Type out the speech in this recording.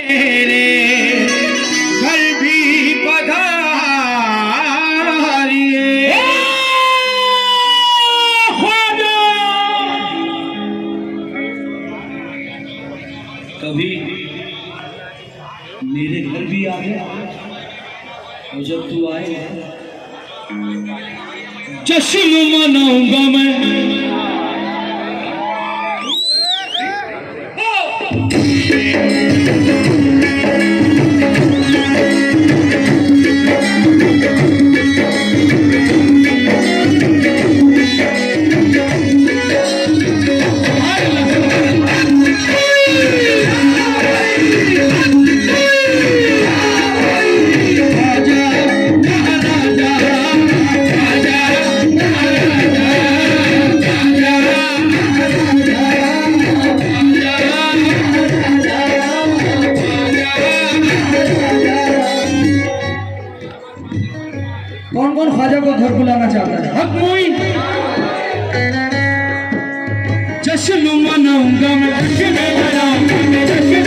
मेरे घर भी पधारिए। कभी मेरे घर भी आ गया और जब तू आए जश्न मनाऊंगा मैं। कौन कौन ख्वाजा को घर बुलाना चाहता है? हक मोई जश्न मनाऊंगा मैं, जश्न मनाऊंगा मैं, जश्न